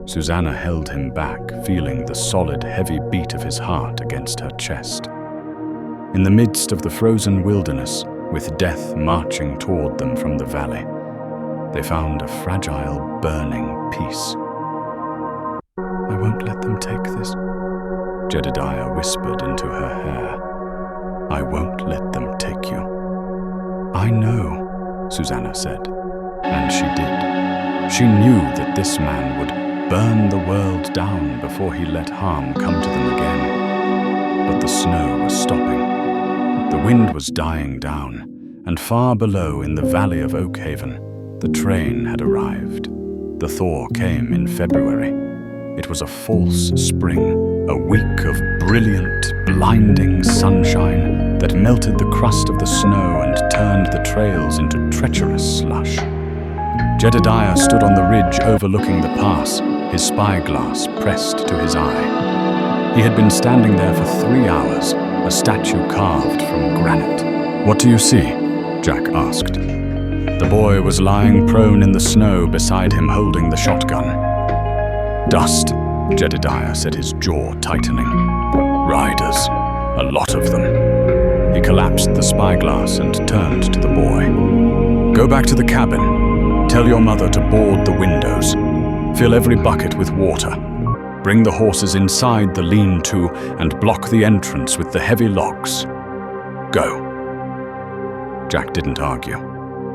A: Susanna held him back, feeling the solid, heavy beat of his heart against her chest. In the midst of the frozen wilderness, with death marching toward them from the valley, they found a fragile, burning peace. "I won't let them take this," Jedediah whispered into her hair. "I won't let them take you." "I know," Susanna said, and she did. She knew that this man would burn the world down before he let harm come to them again. But the snow was stopping. The wind was dying down, and far below in the valley of Oakhaven, the train had arrived. The thaw came in February. It was a false spring, a week of brilliant, blinding sunshine that melted the crust of the snow and turned the trails into treacherous slush. Jedediah stood on the ridge overlooking the pass, his spyglass pressed to his eye. He had been standing there for 3 hours, a statue carved from granite. "What do you see?" Jack asked. The boy was lying prone in the snow beside him, holding the shotgun. "Dust," Jedediah said, his jaw tightening. "Riders, a lot of them." He collapsed the spyglass and turned to the boy. "Go back to the cabin. Tell your mother to board the windows. Fill every bucket with water. Bring the horses inside the lean-to and block the entrance with the heavy logs. Go." Jack didn't argue.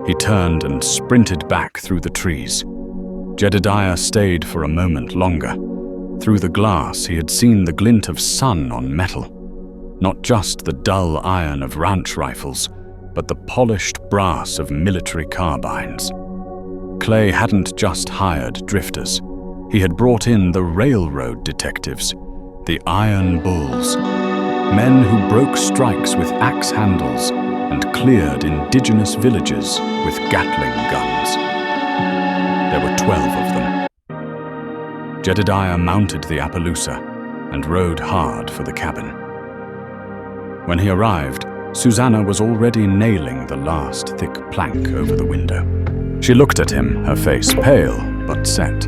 A: He turned and sprinted back through the trees. Jedediah stayed for a moment longer. Through the glass, he had seen the glint of sun on metal. Not just the dull iron of ranch rifles, but the polished brass of military carbines. Clay hadn't just hired drifters. He had brought in the railroad detectives, the Iron Bulls, men who broke strikes with axe handles and cleared indigenous villages with Gatling guns. There were 12 of them. Jedediah mounted the Appaloosa. and rode hard for the cabin. When he arrived, Susanna was already nailing the last thick plank over the window. She looked at him, her face pale but set.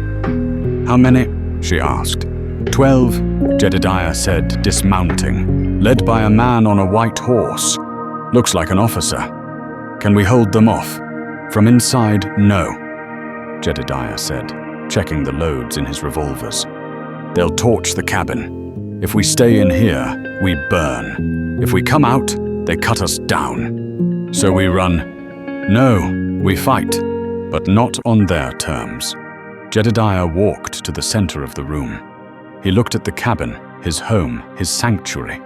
A: "How many?" she asked. 12, Jedediah said, dismounting, led by a man on a white horse. "Looks like an officer. Can we hold them off?" "From inside, no," Jedediah said, checking the loads in his revolvers. "They'll torch the cabin. If we stay in here, we burn. If we come out, they cut us down. So we run. No, we fight, but not on their terms." Jedediah walked to the center of the room. He looked at the cabin, his home, his sanctuary.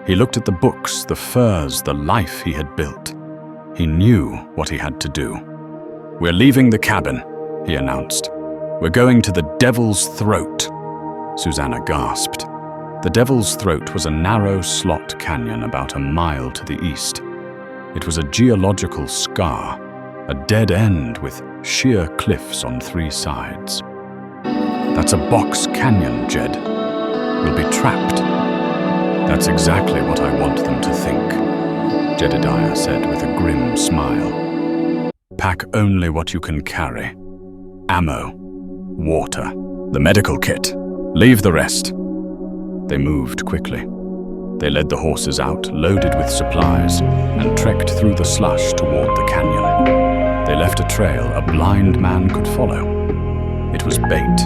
A: He looked at the books, the furs, the life he had built. He knew what he had to do. "We're leaving the cabin," he announced. "We're going to the Devil's Throat." Susanna gasped. The Devil's Throat was a narrow slot canyon about a mile to the east. It was a geological scar, a dead end with sheer cliffs on 3 sides. "That's a box canyon, Jed. We'll be trapped." "That's exactly what I want them to think," Jedediah said with a grim smile. "Pack only what you can carry. Ammo, water, the medical kit. Leave the rest." They moved quickly. They led the horses out, loaded with supplies, and trekked through the slush toward the canyon. They left a trail a blind man could follow. It was bait.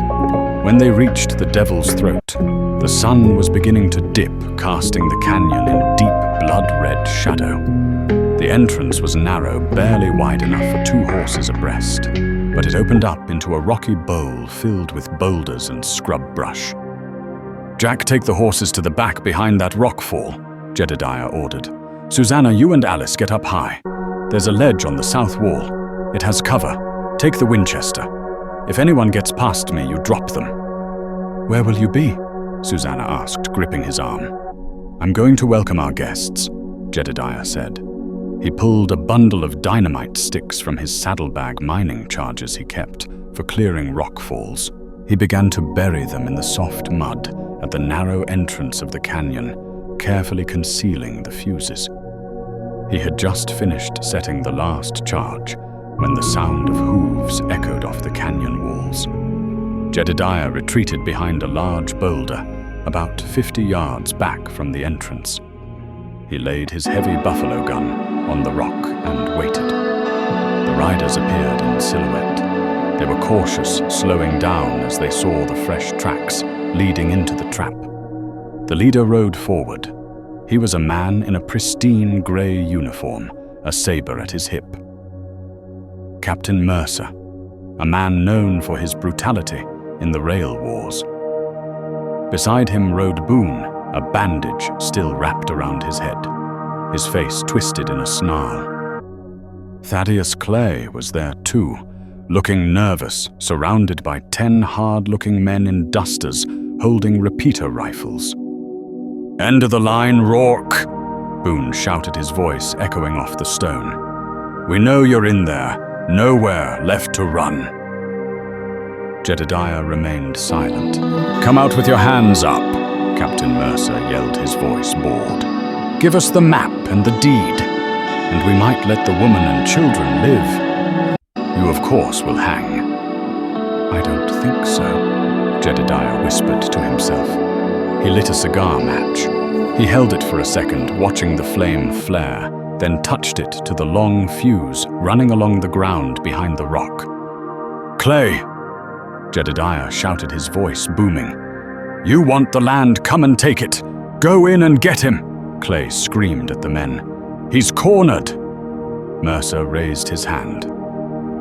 A: When they reached the Devil's Throat, the sun was beginning to dip, casting the canyon in deep blood-red shadow. The entrance was narrow, barely wide enough for 2 horses abreast, but it opened up into a rocky bowl filled with boulders and scrub brush. "Jack, take the horses to the back behind that rock fall," Jedediah ordered. "Susanna, you and Alice get up high. There's a ledge on the south wall. It has cover. Take the Winchester. If anyone gets past me, you drop them." "Where will you be?" Susanna asked, gripping his arm. "I'm going to welcome our guests," Jedediah said. He pulled a bundle of dynamite sticks from his saddlebag mining charges he kept for clearing rock falls. He began to bury them in the soft mud at the narrow entrance of the canyon, carefully concealing the fuses. He had just finished setting the last charge when the sound of hooves echoed off the canyon walls. Jedediah retreated behind a large boulder, about 50 yards back from the entrance. He laid his heavy buffalo gun on the rock and waited. The riders appeared in silhouette. They were cautious, slowing down as they saw the fresh tracks leading into the trap. The leader rode forward. He was a man in a pristine gray uniform, a saber at his hip. Captain Mercer, a man known for his brutality in the rail wars. Beside him rode Boone, a bandage still wrapped around his head, his face twisted in a snarl. Thaddeus Clay was there too, looking nervous, surrounded by 10 hard-looking men in dusters holding repeater rifles. "End of the line, Rourke!" Boone shouted, his voice echoing off the stone. "We know you're in there. Nowhere left to run." Jedediah remained silent. "Come out with your hands up," Captain Mercer yelled, his voice bored. "Give us the map and the deed, and we might let the woman and children live. You, of course, will hang." "I don't think so," Jedediah whispered to himself. He lit a cigar match. He held it for a second, watching the flame flare, then touched it to the long fuse running along the ground behind the rock. "Clay!" Jedediah shouted, his voice booming. "You want the land, come and take it! Go in and get him!" Clay screamed at the men. "He's cornered!" Mercer raised his hand.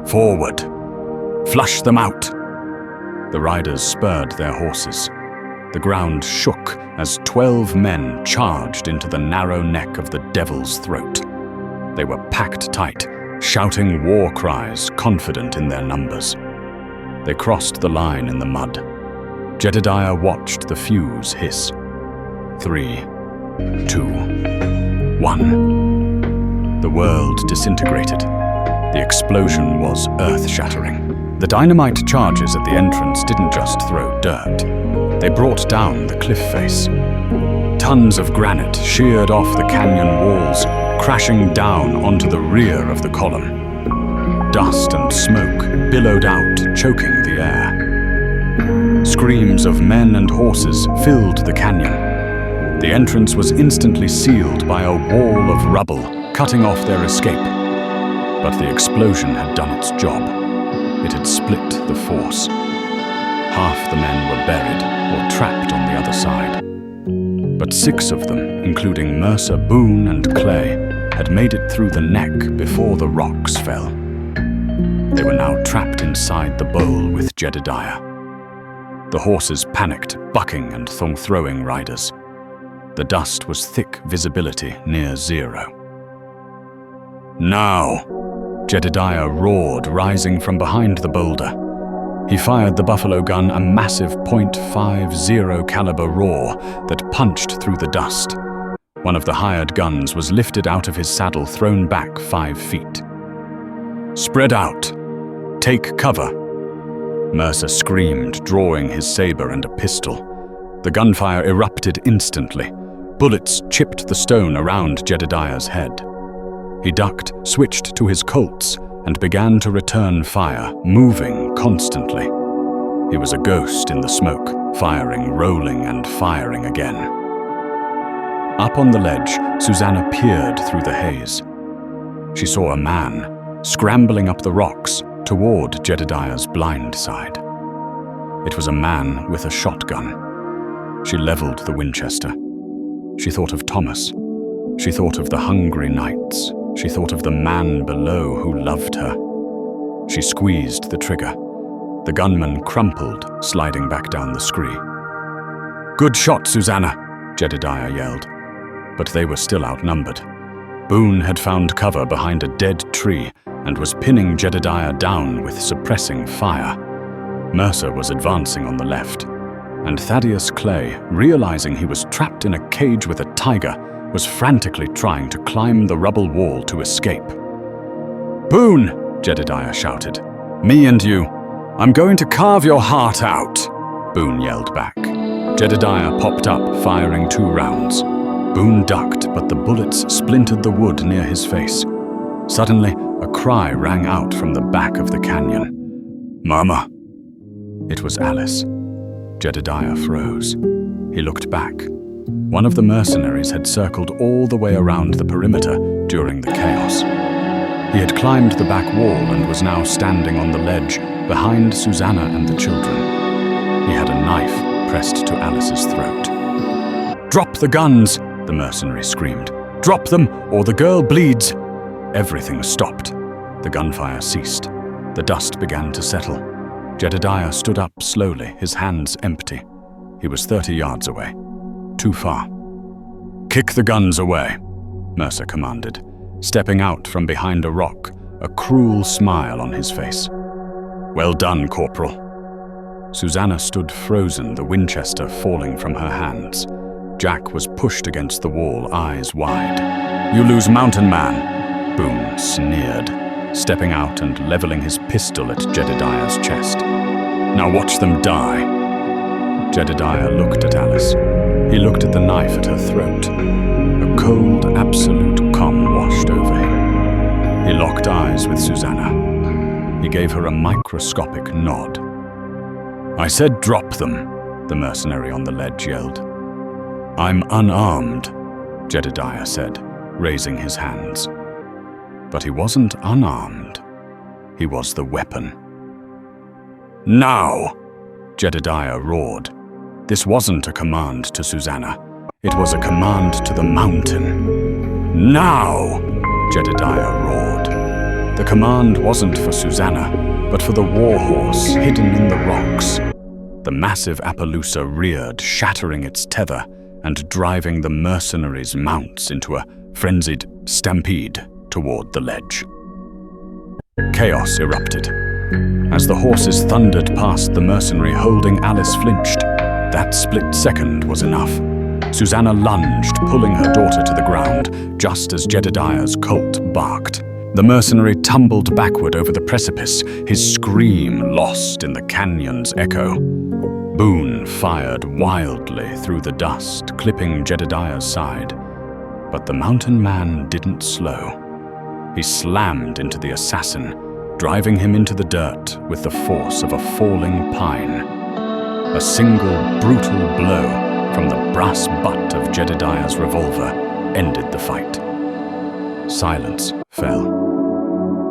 A: "Forward! Flush them out!" The riders spurred their horses. The ground shook as 12 men charged into the narrow neck of the Devil's Throat. They were packed tight, shouting war cries, confident in their numbers. They crossed the line in the mud. Jedediah watched the fuse hiss. 3, 2, 1. The world disintegrated. The explosion was earth-shattering. The dynamite charges at the entrance didn't just throw dirt. They brought down the cliff face. Tons of granite sheared off the canyon walls, crashing down onto the rear of the column. Dust and smoke billowed out, choking the air. Screams of men and horses filled the canyon. The entrance was instantly sealed by a wall of rubble, cutting off their escape. But the explosion had done its job. It had split the force. Half the men were buried or trapped on the other side. But 6 of them, including Mercer, Boone, and Clay, had made it through the neck before the rocks fell. They were now trapped inside the bowl with Jedediah. The horses panicked, bucking and throwing riders. The dust was thick visibility near zero. "Now!" Jedediah roared, rising from behind the boulder. He fired the buffalo gun, a massive .50 caliber roar that punched through the dust. One of the hired guns was lifted out of his saddle, thrown back 5 feet. "Spread out! Take cover!" Mercer screamed, drawing his saber and a pistol. The gunfire erupted instantly. Bullets chipped the stone around Jedediah's head. He ducked, switched to his Colts, and began to return fire, moving constantly. He was a ghost in the smoke, firing, rolling, and firing again. Up on the ledge, Susanna peered through the haze. She saw a man scrambling up the rocks toward Jedediah's blind side. It was a man with a shotgun. She leveled the Winchester. She thought of Thomas. She thought of the hungry nights. She thought of the man below who loved her. She squeezed the trigger. The gunman crumpled, sliding back down the scree. "Good shot, Susanna," Jedediah yelled. But they were still outnumbered. Boone had found cover behind a dead tree and was pinning Jedediah down with suppressing fire. Mercer was advancing on the left, and Thaddeus Clay, realizing he was trapped in a cage with a tiger, was frantically trying to climb the rubble wall to escape. "Boone!" Jedediah shouted. "Me and you. I'm going to carve your heart out!" Boone yelled back. Jedediah popped up, firing 2 rounds. Boone ducked, but the bullets splintered the wood near his face. Suddenly, a cry rang out from the back of the canyon. "Mama!" It was Alice. Jedediah froze. He looked back. One of the mercenaries had circled all the way around the perimeter during the chaos. He had climbed the back wall and was now standing on the ledge behind Susanna and the children. He had a knife pressed to Alice's throat. "Drop the guns!" the mercenary screamed. "Drop them, or the girl bleeds!" Everything stopped. The gunfire ceased. The dust began to settle. Jedediah stood up slowly, his hands empty. He was 30 yards away. Too far. "Kick the guns away," Mercer commanded, stepping out from behind a rock, a cruel smile on his face. "Well done, Corporal." Susanna stood frozen, the Winchester falling from her hands. Jack was pushed against the wall, eyes wide. "You lose, Mountain Man," Boone sneered, stepping out and leveling his pistol at Jedediah's chest. "Now watch them die." Jedediah looked at Alice. He looked at the knife at her throat. A cold, absolute calm washed over him. He locked eyes with Susanna. He gave her a microscopic nod. "I said drop them," the mercenary on the ledge yelled. "I'm unarmed," Jedediah said, raising his hands. But he wasn't unarmed. He was the weapon. "Now!" Jedediah roared. This wasn't a command to Susanna. It was a command to the mountain. "Now!" Jedediah roared. The command wasn't for Susanna, but for the warhorse hidden in the rocks. The massive Appaloosa reared, shattering its tether and driving the mercenaries' mounts into a frenzied stampede toward the ledge. Chaos erupted. As the horses thundered past the mercenary holding Alice flinched. That split second was enough. Susanna lunged, pulling her daughter to the ground, just as Jedediah's Colt barked. The mercenary tumbled backward over the precipice, his scream lost in the canyon's echo. Boone fired wildly through the dust, clipping Jedediah's side. But the mountain man didn't slow. He slammed into the assassin, driving him into the dirt with the force of a falling pine. A single brutal blow from the brass butt of Jedediah's revolver ended the fight. Silence fell.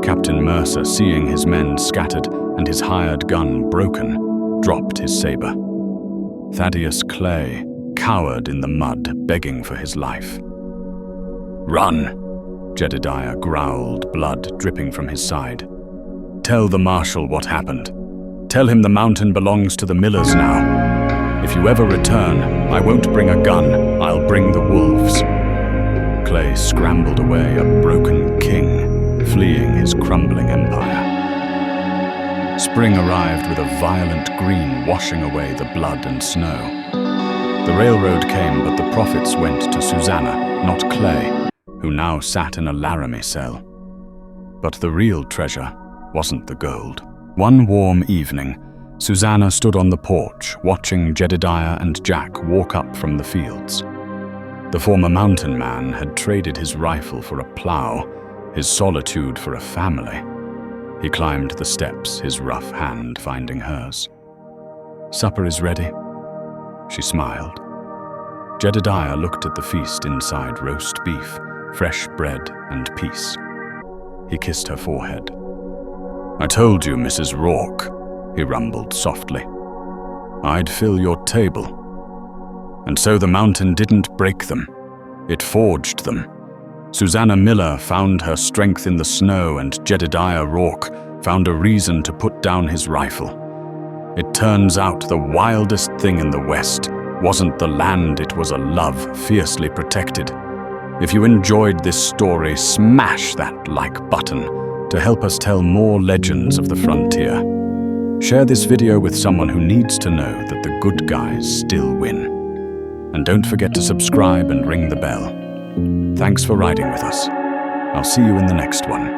A: Captain Mercer, seeing his men scattered and his hired gun broken, dropped his saber. Thaddeus Clay cowered in the mud, begging for his life. "Run!" Jedediah growled, blood dripping from his side. "Tell the marshal what happened. Tell him the mountain belongs to the Millers now. If you ever return, I won't bring a gun, I'll bring the wolves." Clay scrambled away, a broken king, fleeing his crumbling empire. Spring arrived with a violent green washing away the blood and snow. The railroad came, but the profits went to Susanna, not Clay, who now sat in a Laramie cell. But the real treasure wasn't the gold. One warm evening, Susanna stood on the porch, watching Jedediah and Jack walk up from the fields. The former mountain man had traded his rifle for a plow, his solitude for a family. He climbed the steps, his rough hand finding hers. "Supper is ready." She smiled. Jedediah looked at the feast inside roast beef, fresh bread, and peace. He kissed her forehead. "I told you, Mrs. Rourke," he rumbled softly. "I'd fill your table." And so the mountain didn't break them. It forged them. Susanna Miller found her strength in the snow, and Jedediah Rourke found a reason to put down his rifle. It turns out the wildest thing in the West wasn't the land, it was a love fiercely protected. If you enjoyed this story, smash that like button to help us tell more legends of the frontier. Share this video with someone who needs to know that the good guys still win. And don't forget to subscribe and ring the bell. Thanks for riding with us. I'll see you in the next one.